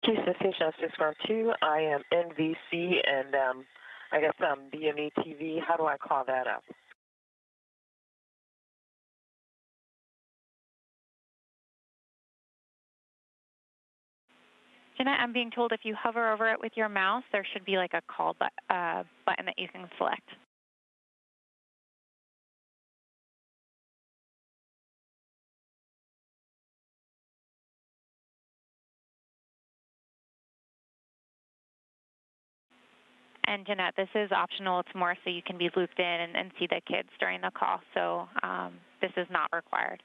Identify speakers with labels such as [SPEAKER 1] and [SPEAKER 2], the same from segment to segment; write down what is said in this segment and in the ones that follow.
[SPEAKER 1] Houston Station 612. I am NVC and I guess BME TV. How do I call that up?
[SPEAKER 2] Jeanette, I'm being told if you hover over it with your mouse, there should be like a call button that you can select. And Jeanette, this is optional. It's more so you can be looped in and see the kids during the call. So this is not required.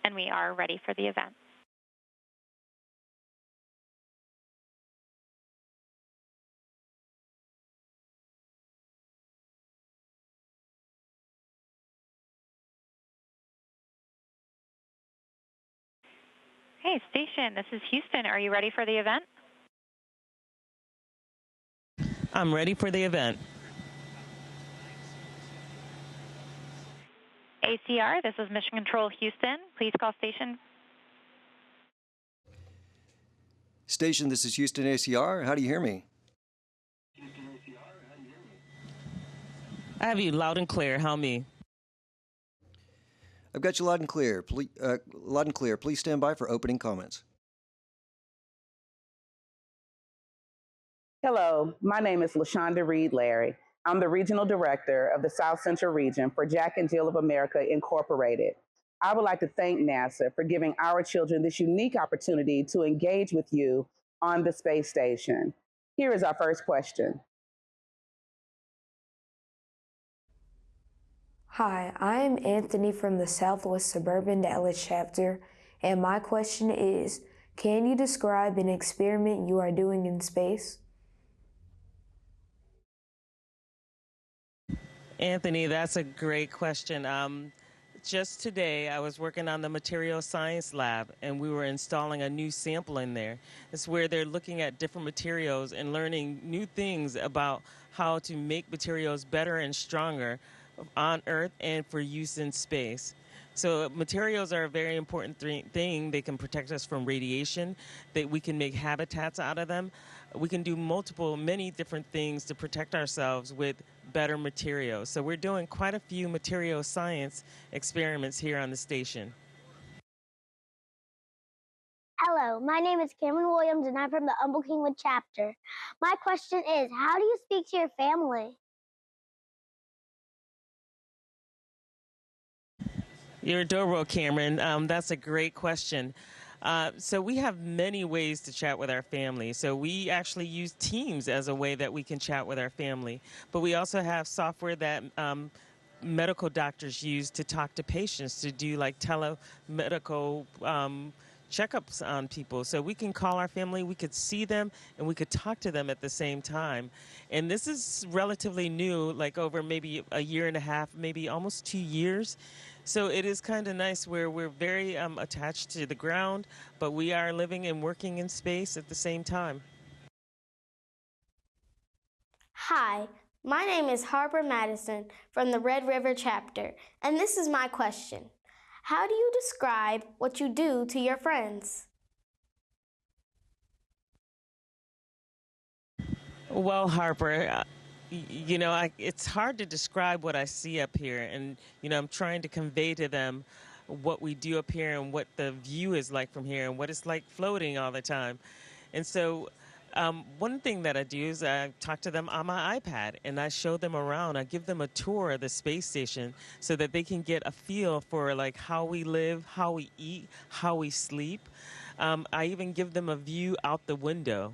[SPEAKER 2] And we are ready for the event. Hey, station, this is Houston. Are you ready for the event?
[SPEAKER 3] I'm ready for the event.
[SPEAKER 2] ACR, this is Mission Control Houston. Please call station.
[SPEAKER 4] Station, this is Houston ACR. How do you hear me?
[SPEAKER 3] I have you loud and clear. How me?
[SPEAKER 4] I've got you loud and clear. Please stand by for opening comments.
[SPEAKER 5] Hello, my name is LaShonda Reed Larry. I'm the Regional Director of the South Central Region for Jack and Jill of America Incorporated. I would like to thank NASA for giving our children this unique opportunity to engage with you on the space station. Here is our first question.
[SPEAKER 6] Hi, I am Anthony from the Southwest Suburban Dallas chapter, and my question is, can you describe an experiment you are doing in space?
[SPEAKER 3] Anthony, that's a great question. Just today, I was working on the material science lab, and we were installing a new sample in there. It's where they're looking at different materials and learning new things about how to make materials better and stronger on Earth and for use in space. So materials are a very important thing. They can protect us from radiation, that we can make habitats out of them. We can do many different things to protect ourselves with better materials. So we're doing quite a few material science experiments here on the station.
[SPEAKER 7] Hello, my name is Cameron Williams and I'm from the Humble Kingwood chapter. My question is, how do you speak to your family?
[SPEAKER 3] You're adorable, Cameron. That's a great question. So we have many ways to chat with our family. So we actually use Teams as a way that we can chat with our family. But we also have software that medical doctors use to talk to patients, to do like telemedical checkups on people. So we can call our family, we could see them, and we could talk to them at the same time. And this is relatively new, like over maybe a year and a half, maybe almost 2 years. So it is kind of nice where we're very attached to the ground, but we are living and working in space at the same time.
[SPEAKER 7] Hi, my name is Harper Madison from the Red River chapter, and this is my question. How do you describe what you do to your friends?
[SPEAKER 3] Well, Harper, it's hard to describe what I see up here. And, I'm trying to convey to them what we do up here and what the view is like from here and what it's like floating all the time. And so one thing that I do is I talk to them on my iPad and I show them around. I give them a tour of the space station so that they can get a feel for like how we live, how we eat, how we sleep. I even give them a view out the window.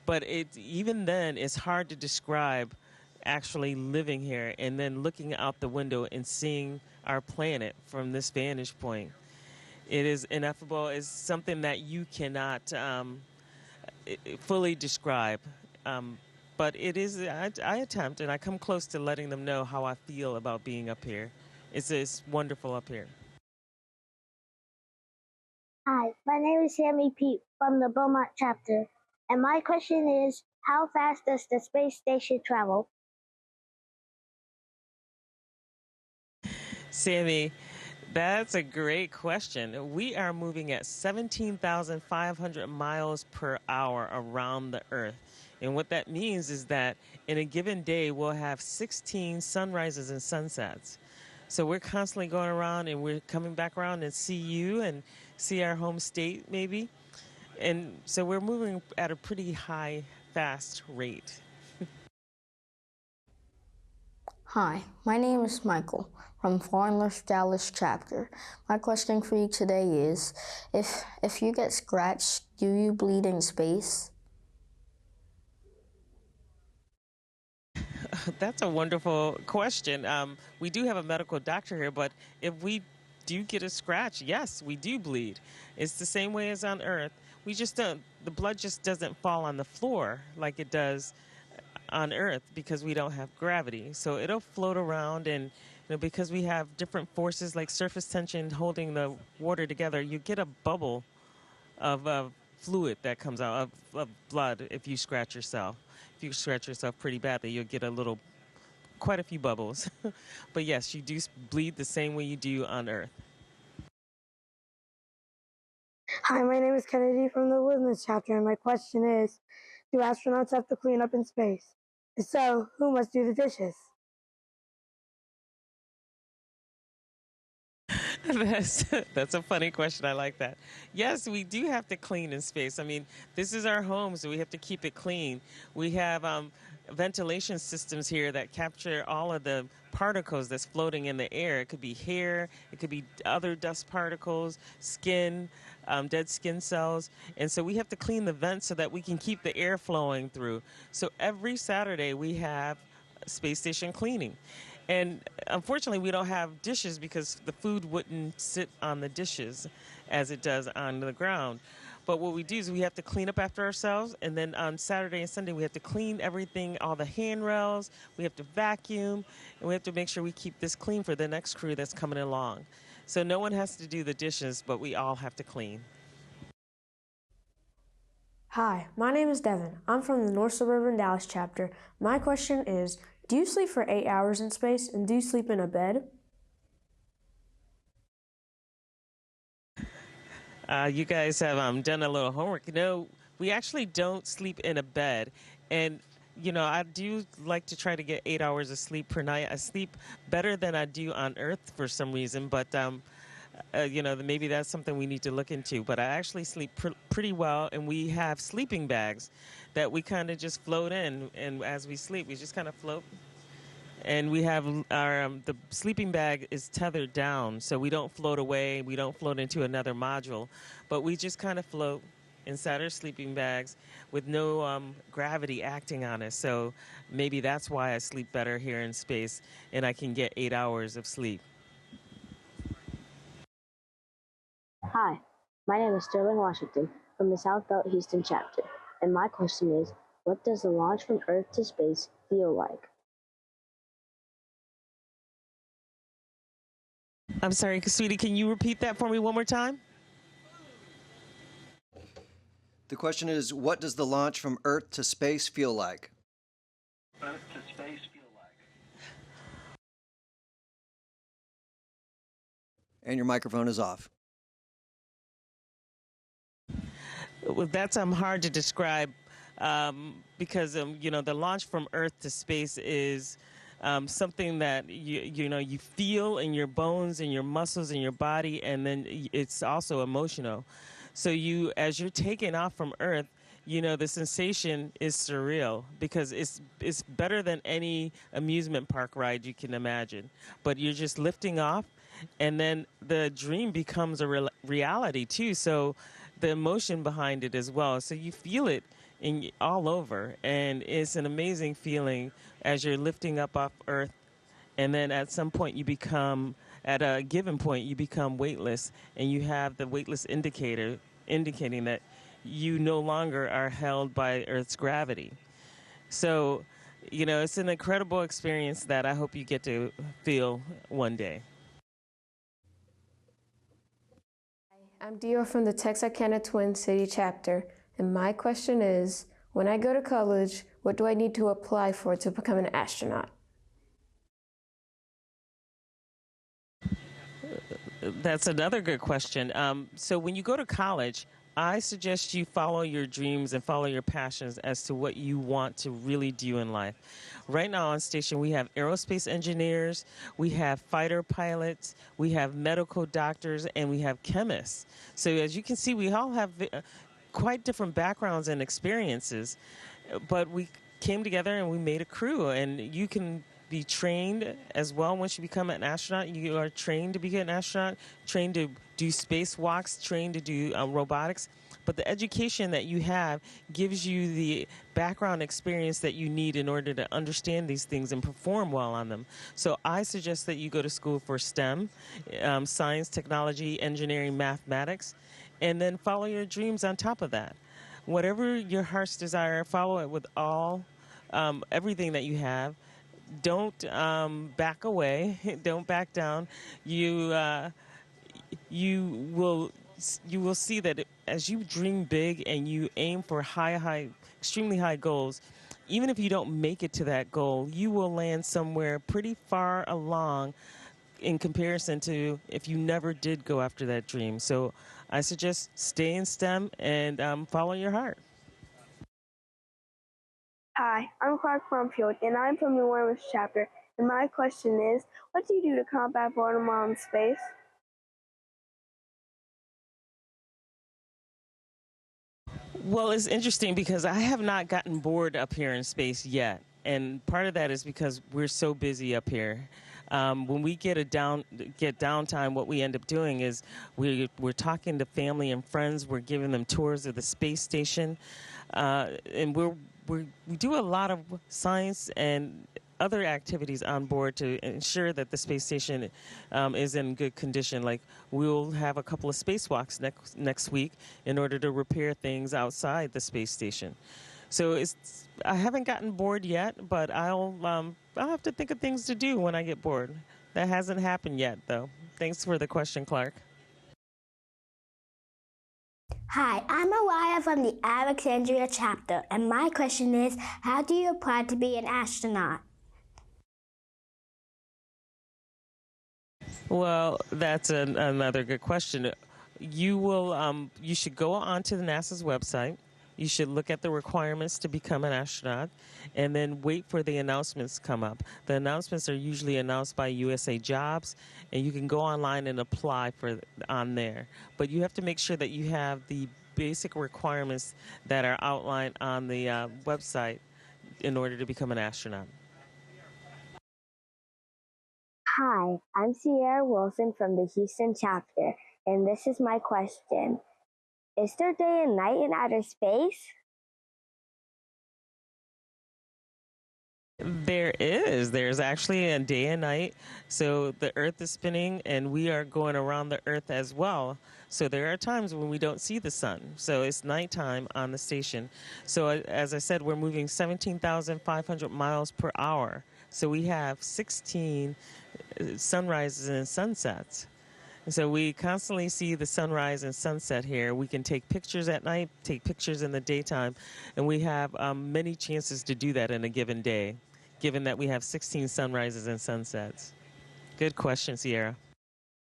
[SPEAKER 3] But even then, it's hard to describe actually living here and then looking out the window and seeing our planet from this vantage point. It is ineffable. It's something that you cannot fully describe. But it is, I attempt, and I come close to letting them know how I feel about being up here. It's wonderful up here.
[SPEAKER 7] Hi, my name is Sammy Pete from the Beaumont chapter, and my question is, how fast does the space station travel?
[SPEAKER 3] Sammy, that's a great question. We are moving at 17,500 miles per hour around the Earth. And what that means is that in a given day, we'll have 16 sunrises and sunsets. So we're constantly going around and we're coming back around and see you and see our home state maybe. And so we're moving at a pretty high, fast rate.
[SPEAKER 8] Hi, my name is Michael from Foreigners Dallas chapter. My question for you today is, if you get scratched, do you bleed in space?
[SPEAKER 3] That's a wonderful question. We do have a medical doctor here, but if we do get a scratch, yes, we do bleed. It's the same way as on Earth. We just don't, the blood just doesn't fall on the floor like it does on Earth because we don't have gravity. So it'll float around, and because we have different forces like surface tension holding the water together, you get a bubble of fluid that comes out of blood if you scratch yourself. If you scratch yourself pretty badly, you'll get quite a few bubbles. But yes, you do bleed the same way you do on Earth.
[SPEAKER 9] Hi, my name is Kennedy from the Woodlands chapter, and my question is, do astronauts have to clean up in space? If so, who must do the dishes?
[SPEAKER 3] That's a funny question. I like that. Yes, we do have to clean in space. I mean, this is our home, so we have to keep it clean. We have ventilation systems here that capture all of the particles that's floating in the air. It could be hair, it could be other dust particles, skin, dead skin cells. And so we have to clean the vents so that we can keep the air flowing through. So every Saturday we have space station cleaning. And unfortunately, we don't have dishes because the food wouldn't sit on the dishes as it does on the ground. But what we do is we have to clean up after ourselves, and then on Saturday and Sunday we have to clean everything, all the handrails, we have to vacuum, and we have to make sure we keep this clean for the next crew that's coming along. So no one has to do the dishes, but we all have to clean.
[SPEAKER 6] Hi, my name is Devin. I'm from the North Suburban Dallas chapter. My question is, do you sleep for 8 hours in space, and do you sleep in a bed?
[SPEAKER 3] You guys have done a little homework. We actually don't sleep in a bed. And, I do like to try to get 8 hours of sleep per night. I sleep better than I do on Earth for some reason, but, maybe that's something we need to look into. But I actually sleep pretty well, and we have sleeping bags that we kind of just float in. And as we sleep, we just kind of float. And we have the sleeping bag is tethered down, so we don't float away. We don't float into another module, but we just kind of float inside our sleeping bags with no gravity acting on us. So maybe that's why I sleep better here in space, and I can get 8 hours of sleep.
[SPEAKER 10] Hi, my name is Sterling Washington from the South Belt Houston chapter, and my question is, what does the launch from Earth to space feel like?
[SPEAKER 3] I'm sorry, sweetie, can you repeat that for me one more time?
[SPEAKER 4] The question is, what does the launch from Earth to space feel like?
[SPEAKER 11] Earth to space feel like?
[SPEAKER 4] And your microphone is off.
[SPEAKER 3] Well, that's hard to describe because, the launch from Earth to space is something that you feel in your bones and your muscles in your body, and then it's also emotional. So as you're taking off from Earth, the sensation is surreal because it's better than any amusement park ride you can imagine. But you're just lifting off, and then the dream becomes a reality too. So the emotion behind it as well. So you feel it all over, and it's an amazing feeling as you're lifting up off Earth, and then at some point at a given point, you become weightless, and you have the weightless indicator indicating that you no longer are held by Earth's gravity. So, it's an incredible experience that I hope you get to feel one day.
[SPEAKER 6] I'm Dior from the Texarkana Twin City chapter, and my question is, when I go to college, what do I need to apply for to become an astronaut?
[SPEAKER 3] That's another good question. So when you go to college, I suggest you follow your dreams and follow your passions as to what you want to really do in life. Right now on station, we have aerospace engineers, we have fighter pilots, we have medical doctors, and we have chemists. So as you can see, we all have quite different backgrounds and experiences, but we came together and we made a crew, and you can be trained as well. Once you become an astronaut, you are trained to be an astronaut, trained to do spacewalks, trained to do robotics. But the education that you have gives you the background experience that you need in order to understand these things and perform well on them. So I suggest that you go to school for STEM, science, technology, engineering, mathematics, and then follow your dreams on top of that. Whatever your heart's desire, follow it with all, everything that you have. Don't back away. Don't back down. You will see that as you dream big and you aim for extremely high goals, even if you don't make it to that goal, you will land somewhere pretty far along in comparison to if you never did go after that dream. So I suggest stay in STEM and follow your heart.
[SPEAKER 12] Hi, I'm Clark Brumfield, and I'm from the Artemis chapter. And my question is, what do you do to combat boredom while in space?
[SPEAKER 3] Well, it's interesting because I have not gotten bored up here in space yet. And part of that is because we're so busy up here. When we get downtime, what we end up doing is we're talking to family and friends. We're giving them tours of the space station, and we do a lot of science and other activities on board to ensure that the space station is in good condition. Like we'll have a couple of spacewalks next week in order to repair things outside the space station. So I haven't gotten bored yet, but I'll have to think of things to do when I get bored. That hasn't happened yet, though. Thanks for the question, Clark.
[SPEAKER 7] Hi, I'm Alaya from the Alexandria chapter, and my question is, how do you apply to be an astronaut?
[SPEAKER 3] Well, that's another good question. You should go onto the NASA's website. You should look at the requirements to become an astronaut and then wait for the announcements to come up. The announcements are usually announced by USA Jobs, and you can go online and apply on there. But you have to make sure that you have the basic requirements that are outlined on the website in order to become an astronaut.
[SPEAKER 10] Hi, I'm Sierra Wilson from the Houston chapter, and this is my question. Is there day and night in outer space?
[SPEAKER 3] There is. There's actually a day and night. So the Earth is spinning, and we are going around the Earth as well. So there are times when we don't see the sun. So it's nighttime on the station. So as I said, we're moving 17,500 miles per hour. So we have 16 sunrises and sunsets. So we constantly see the sunrise and sunset here. We can take pictures at night, take pictures in the daytime, and we have many chances to do that in a given day, given that we have 16 sunrises and sunsets. Good question, Sierra.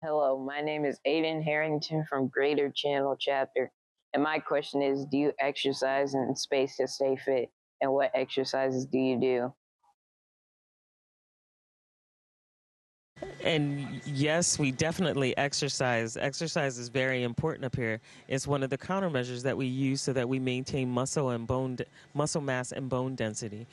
[SPEAKER 13] Hello, my name is Aiden Harrington from Greater Channel Chapter, and my question is, do you exercise in space to stay fit, and what exercises do you do?
[SPEAKER 3] And yes, we definitely exercise. Exercise is very important up here. It's one of the countermeasures that we use so that we maintain muscle mass and bone density.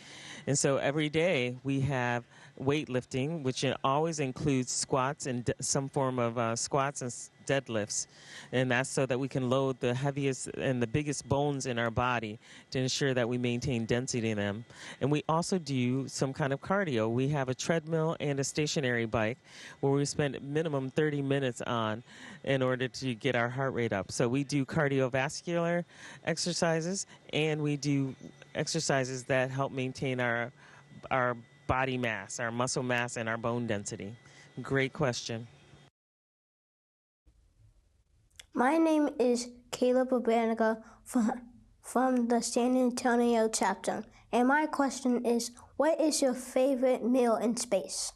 [SPEAKER 3] And so every day we have weightlifting, which always includes squats and some form of squats and deadlifts. And that's so that we can load the heaviest and the biggest bones in our body to ensure that we maintain density in them. And we also do some kind of cardio. We have a treadmill and a stationary bike where we spend minimum 30 minutes on in order to get our heart rate up. So we do cardiovascular exercises, and we do exercises that help maintain our body mass, our muscle mass, and our bone density. Great question.
[SPEAKER 14] My name is Caleb Obanica from the San Antonio chapter, and my question is, what is your favorite meal in space?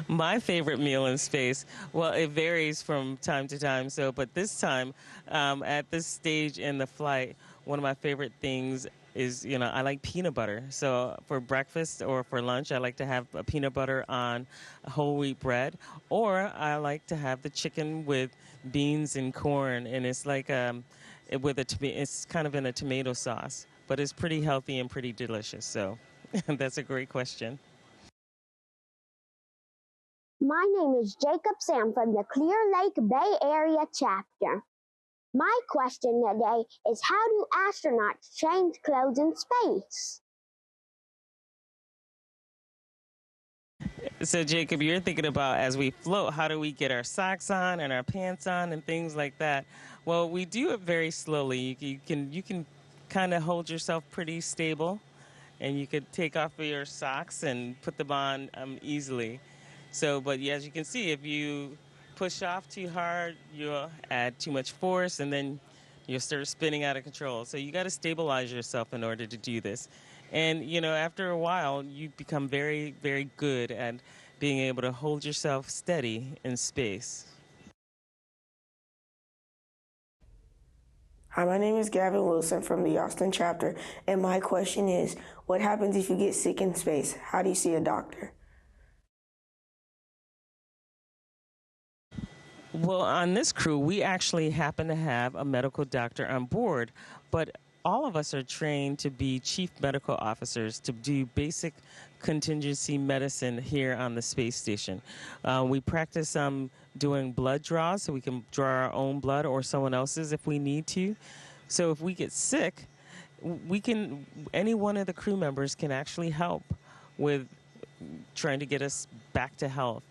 [SPEAKER 3] My favorite meal in space, well, it varies from time to time. So, but this time, at this stage in the flight, one of my favorite things is, I like peanut butter. So for breakfast or for lunch, I like to have a peanut butter on whole wheat bread, or I like to have the chicken with beans and corn, and it's like it's kind of in a tomato sauce, but it's pretty healthy and pretty delicious. So that's a great question.
[SPEAKER 15] My name is Jacob Sam from the Clear Lake Bay Area chapter. My question today is, how do astronauts change clothes in space?
[SPEAKER 3] So, Jacob, you're thinking about as we float, how do we get our socks on and our pants on and things like that? Well, we do it very slowly. You can kind of hold yourself pretty stable, and you could take off your socks and put them on easily. So, but as you can see, if you push off too hard, you'll add too much force, and then you'll start spinning out of control. So you got to stabilize yourself in order to do this. And, after a while, you become very, very good at being able to hold yourself steady in space.
[SPEAKER 16] Hi, my name is Gavin Wilson from the Austin chapter, and my question is, what happens if you get sick in space? How do you see a doctor?
[SPEAKER 3] Well, on this crew, we actually happen to have a medical doctor on board, but all of us are trained to be chief medical officers to do basic contingency medicine here on the space station. We practice doing blood draws, so we can draw our own blood or someone else's if we need to. So if we get sick, any one of the crew members can actually help with trying to get us back to health.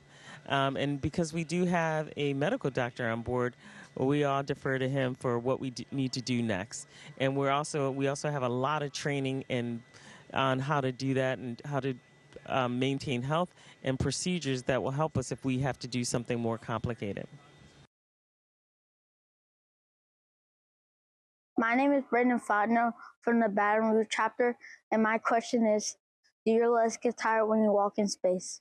[SPEAKER 3] And because we do have a medical doctor on board, we all defer to him for what we need to do next. And we also have a lot of training on how to do that and how to maintain health and procedures that will help us if we have to do something more complicated.
[SPEAKER 8] My name is Brendan Fodno from the Baton Rouge chapter, and my question is, do your legs get tired when you walk in space?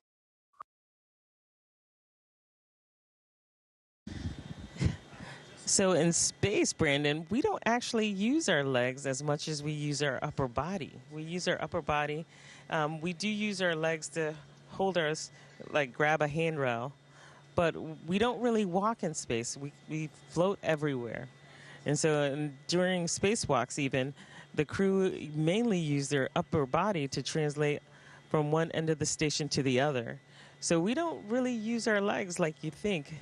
[SPEAKER 3] So in space, Brandon, we don't actually use our legs as much as we use our upper body. We use our upper body. We do use our legs to hold us, like grab a handrail, but we don't really walk in space. We float everywhere. And so during spacewalks even, the crew mainly use their upper body to translate from one end of the station to the other. So we don't really use our legs like you think.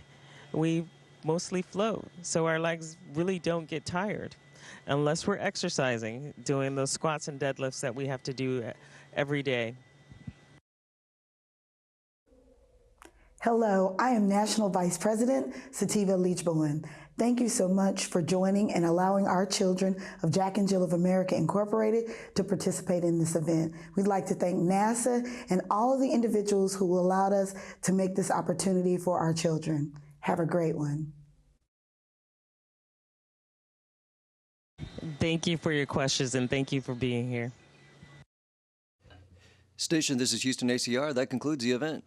[SPEAKER 3] We mostly float, so our legs really don't get tired unless we're exercising, doing those squats and deadlifts that we have to do every day.
[SPEAKER 17] Hello, I am National Vice President Sativa Leach-Bowen. Thank you so much for joining and allowing our children of Jack and Jill of America Incorporated to participate in this event. We'd like to thank NASA and all of the individuals who allowed us to make this opportunity for our children. Have a great one.
[SPEAKER 3] Thank you for your questions, and thank you for being here.
[SPEAKER 4] Station, this is Houston ACR. That concludes the event.